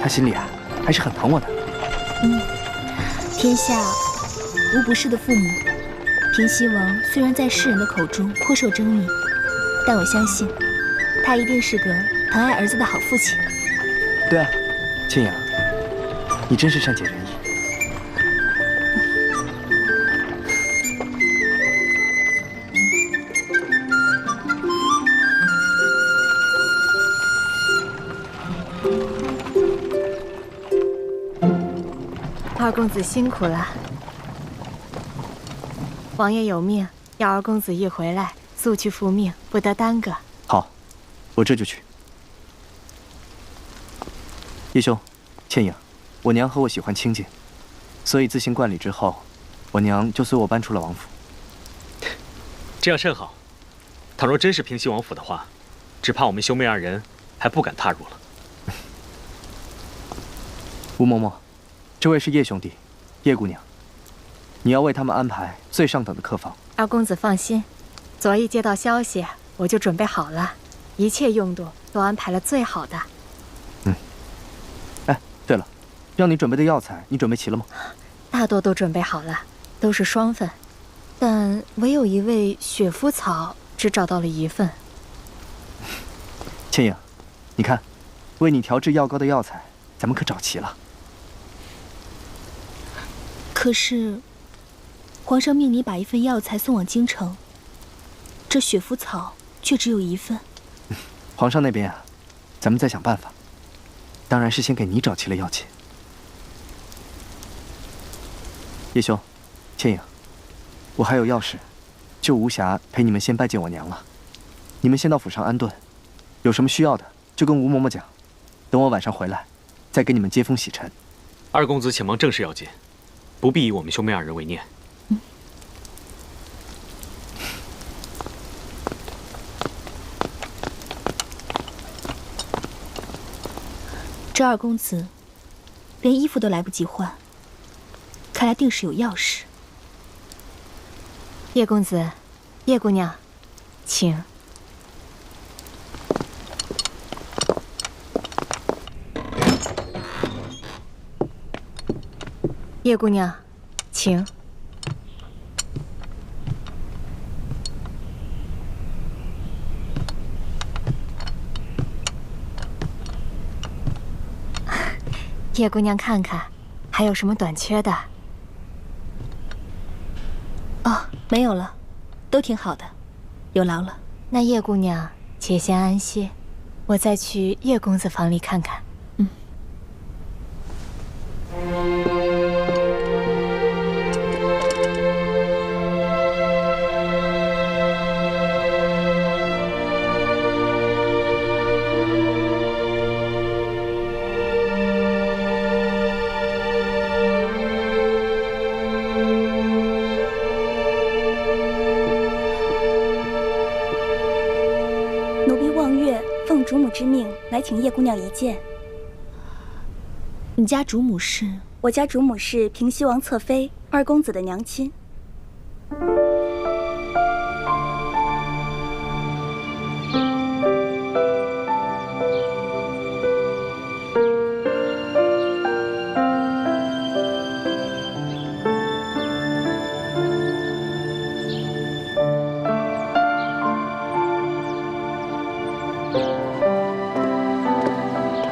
他心里啊还是很疼我的。天下无不是的父母。平西王虽然在世人的口中颇受争议，但我相信他一定是个疼爱儿子的好父亲。对啊，倩阳，你真是善解人意。二公子辛苦了。王爷有命，要二公子一回来，速去复命，不得耽搁。好，我这就去。叶兄，倩影，我娘和我喜欢清静，所以自行冠礼之后，我娘就随我搬出了王府。这样甚好。倘若真是平西王府的话，只怕我们兄妹二人还不敢踏入了。吴嬷嬷，这位是叶兄弟，叶姑娘，你要为他们安排最上等的客房。二公子放心，昨夜接到消息，我就准备好了，一切用度都安排了最好的。哎，对了，让你准备的药材，你准备齐了吗？大多都准备好了，都是双份，但唯有一味雪肤草只找到了1份。倩影，你看，为你调制药膏的药材，咱们可找齐了。可是，皇上命你把1份药材送往京城，这雪肤草却只有1份。皇上那边啊，咱们再想办法。当然是先给你找齐了药钱。叶兄，倩影，我还有要事，就无暇陪你们先拜见我娘了。你们先到府上安顿，有什么需要的就跟吴嬷嬷讲，等我晚上回来，再给你们接风洗尘。二公子且忙正事要紧，不必以我们兄妹二人为念。这二公子连衣服都来不及换，看来定是有要事。叶公子，叶姑娘，请。叶姑娘，请。叶姑娘看看，还有什么短缺的？哦，没有了，都挺好的，有劳了。那叶姑娘且先安歇，我再去叶公子房里看看。主母之命来请叶姑娘一见。你家主母是？我家主母是平西王侧妃，二公子的娘亲。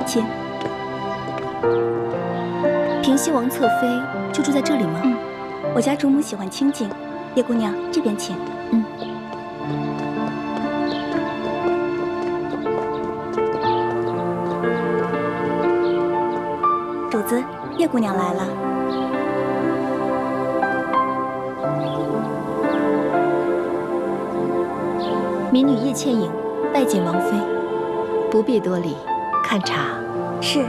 请。平西王侧妃就住在这里吗？我家主母喜欢清静，叶姑娘这边请。主子，叶姑娘来了。民女叶倩影拜见王妃。不必多礼，看茶。是。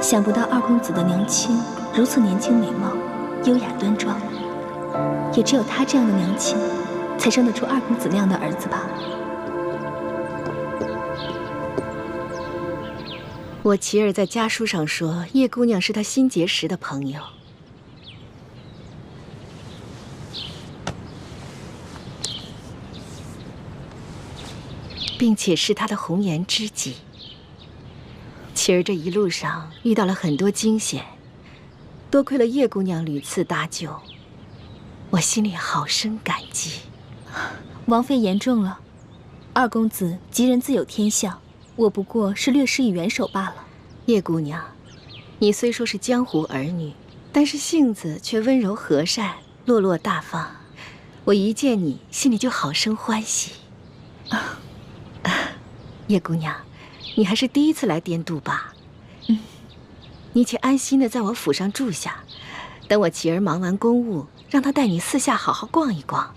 想不到二公子的娘亲如此年轻美貌，优雅端庄。也只有她这样的娘亲，才生得出二公子那样的儿子吧。我琪儿在家书上说，叶姑娘是她新结识的朋友。并且是她的红颜知己。琪儿这一路上遇到了很多惊险，多亏了叶姑娘屡次搭救，我心里好生感激。王妃言重了，二公子吉人自有天相，我不过是略施以援手罢了。叶姑娘，你虽说是江湖儿女，但是性子却温柔和善，落落大方。我一见你，心里就好生欢喜。叶姑娘，你还是第一次来滇度吧？你且安心的在我府上住下，等我琪儿忙完公务，让她带你四下好好逛一逛，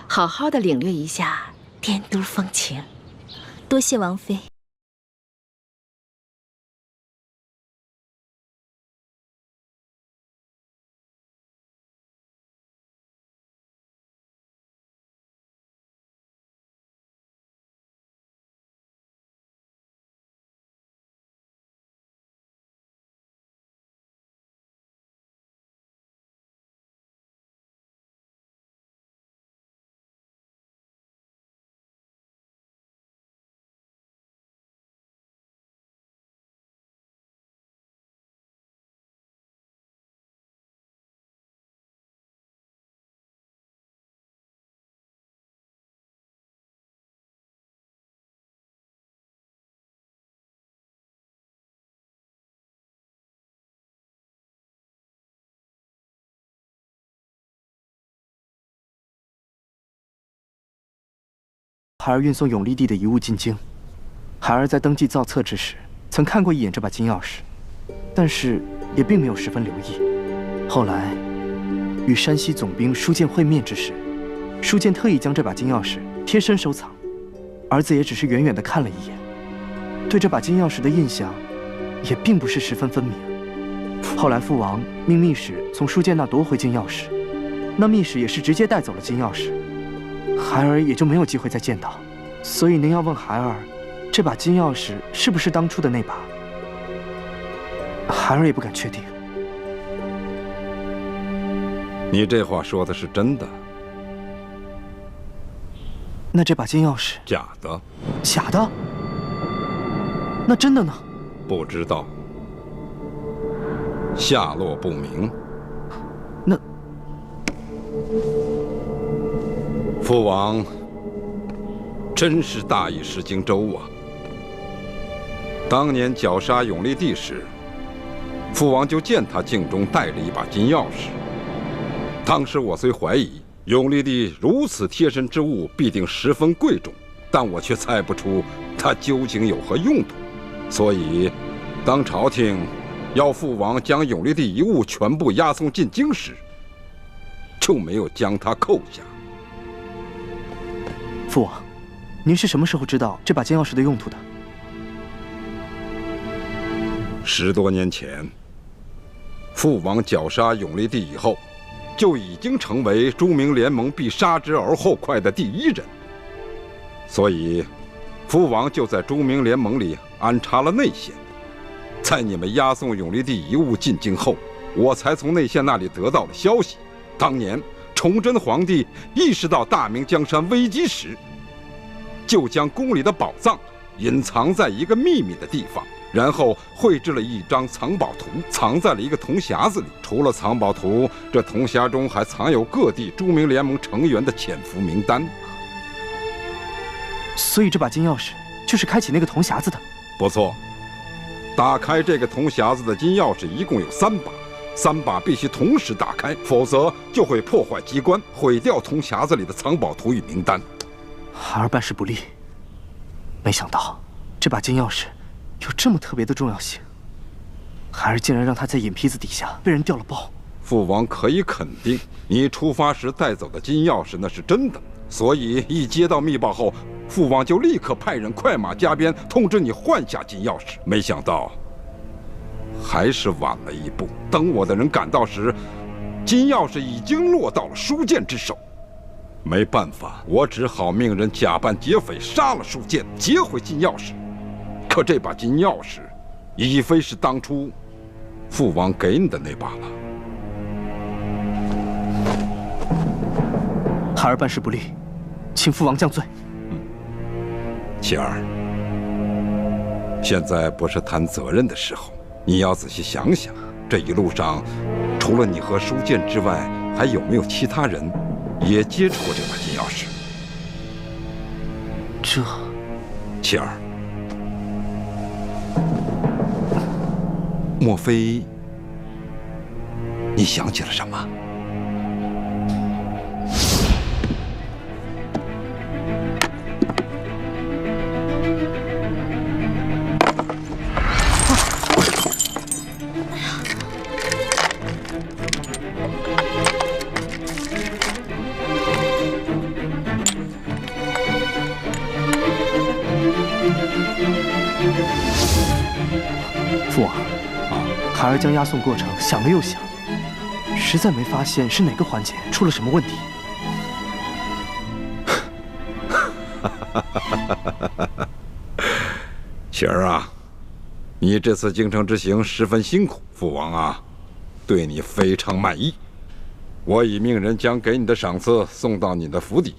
好好的领略一下滇都风情。多谢王妃。孩儿运送永历帝的遗物进京。孩儿在登记造册之时，曾看过一眼这把金钥匙，但是也并没有十分留意。后来与山西总兵舒建会面之时，舒建特意将这把金钥匙贴身收藏，儿子也只是远远地看了一眼，对这把金钥匙的印象也并不是十分分明。后来父王命密使从舒建那夺回金钥匙，那密使也是直接带走了金钥匙。孩儿也就没有机会再见到，所以您要问孩儿，这把金钥匙是不是当初的那把？孩儿也不敢确定。你这话说的是真的？那这把金钥匙？假的。假的？那真的呢？不知道，下落不明。那父王真是大意失荆州啊！当年绞杀永历帝时，父王就见他镜中带着一把金钥匙。当时我虽怀疑永历帝如此贴身之物必定十分贵重，但我却猜不出它究竟有何用途。所以，当朝廷要父王将永历帝遗物全部押送进京时，就没有将它扣下。父王，您是什么时候知道这把金钥匙的用途的？10多年前，父王绞杀永历帝以后，就已经成为朱明联盟必杀之而后快的第一人。所以，父王就在朱明联盟里安插了内线。在你们押送永历帝遗物进京后，我才从内线那里得到了消息。当年崇祯皇帝意识到大明江山危机时，就将宫里的宝藏隐藏在一个秘密的地方，然后绘制了一张藏宝图，藏在了一个铜匣子里。除了藏宝图，这铜匣中还藏有各地朱明联盟成员的潜伏名单。所以这把金钥匙就是开启那个铜匣子的。不错，打开这个铜匣子的金钥匙一共有3把，3把必须同时打开，否则就会破坏机关，毁掉铜匣子里的藏宝图与名单。孩儿办事不力，没想到这把金钥匙有这么特别的重要性，孩儿竟然让它在眼皮子底下被人调了包。父王可以肯定，你出发时带走的金钥匙那是真的，所以一接到密报后，父王就立刻派人快马加鞭通知你换下金钥匙。没想到还是晚了一步。等我的人赶到时，金钥匙已经落到了书剑之手。没办法，我只好命人假扮劫匪杀了书剑，劫回金钥匙。可这把金钥匙，已非是当初父王给你的那把了。孩儿办事不力，请父王降罪。琪儿，现在不是谈责任的时候，你要仔细想想，这一路上，除了你和书剑之外，还有没有其他人也接触过这把金钥匙？这，琪儿，莫非你想起了什么？父王，孩儿将押送过程想了又想，实在没发现是哪个环节出了什么问题。雪儿啊，你这次京城之行十分辛苦，父王啊，对你非常满意。我已命人将给你的赏赐送到你的府邸，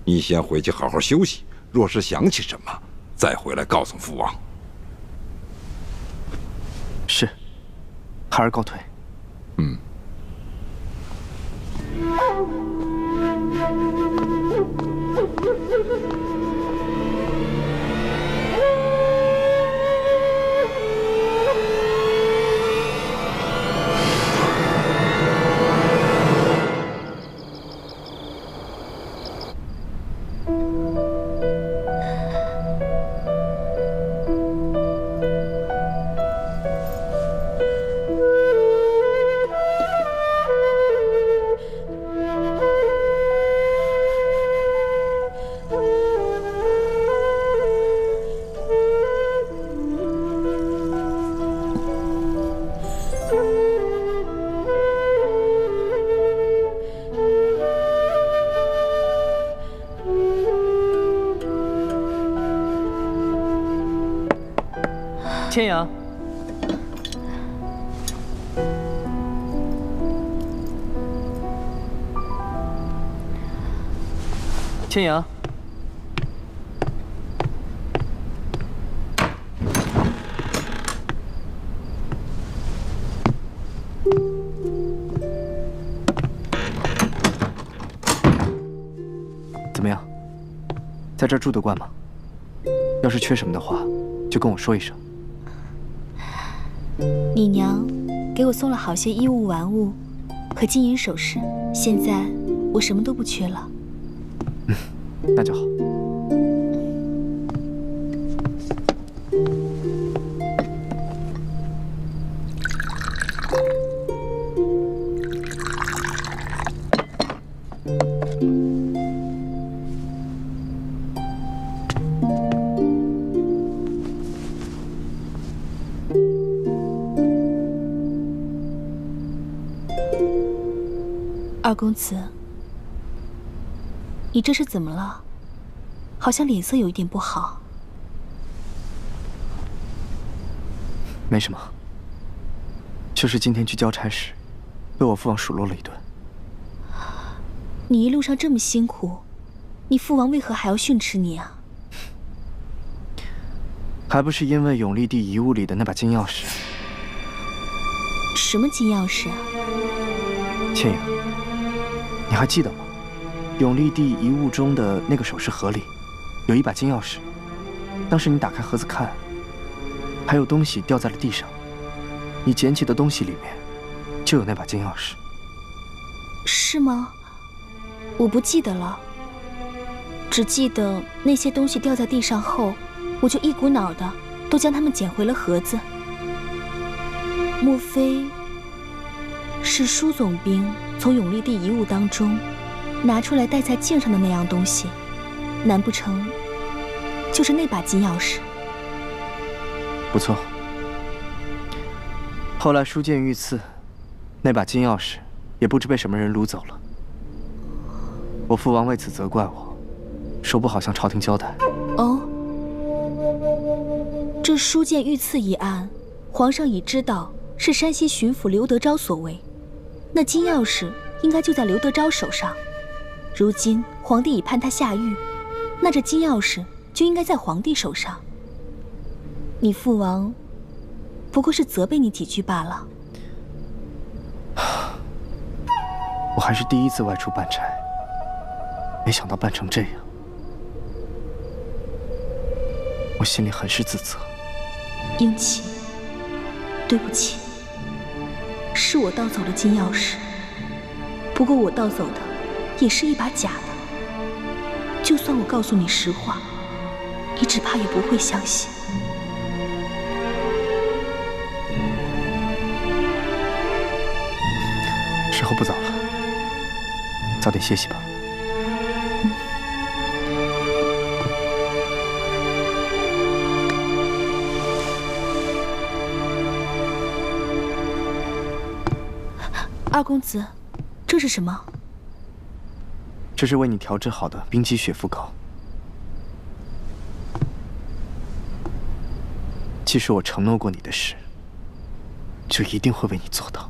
你先回去好好休息。若是想起什么，再回来告诉父王。是，孩儿告退。嗯。千阳，千阳，怎么样？在这儿住得惯吗？要是缺什么的话，就跟我说一声。你娘给我送了好些衣物、玩物和金银首饰，现在我什么都不缺了。那就好。二公子，你这是怎么了？好像脸色有一点不好。没什么，就是今天去交差时，被我父王数落了一顿。你一路上这么辛苦，你父王为何还要训斥你啊？还不是因为永历帝遗物里的那把金钥匙。什么金钥匙啊？千阳，你还记得吗？永历帝遗物中的那个首饰盒里，有一把金钥匙。当时你打开盒子看，还有东西掉在了地上，你捡起的东西里面就有那把金钥匙。是吗？我不记得了，只记得那些东西掉在地上后，我就一股脑的都将它们捡回了盒子。莫非是舒总兵从永历帝遗物当中拿出来戴在镜上的那样东西？难不成就是那把金钥匙？不错，后来书剑遇刺，那把金钥匙也不知被什么人掳走了。我父王为此责怪我，说不好向朝廷交代。哦，这书剑遇刺一案，皇上已知道是山西巡抚刘德昭所为，那金钥匙应该就在刘德昭手上。如今皇帝已判他下狱，那这金钥匙就应该在皇帝手上。你父王不过是责备你几句罢了。我还是第一次外出办差，没想到办成这样，我心里很是自责。英奇，对不起，是我盗走了金钥匙。不过我盗走的也是一把假的，就算我告诉你实话，你只怕也不会相信。时候不早了，早点歇息吧。二公子，这是什么？这是为你调制好的冰肌雪肤膏。既是我承诺过你的事，就一定会为你做到。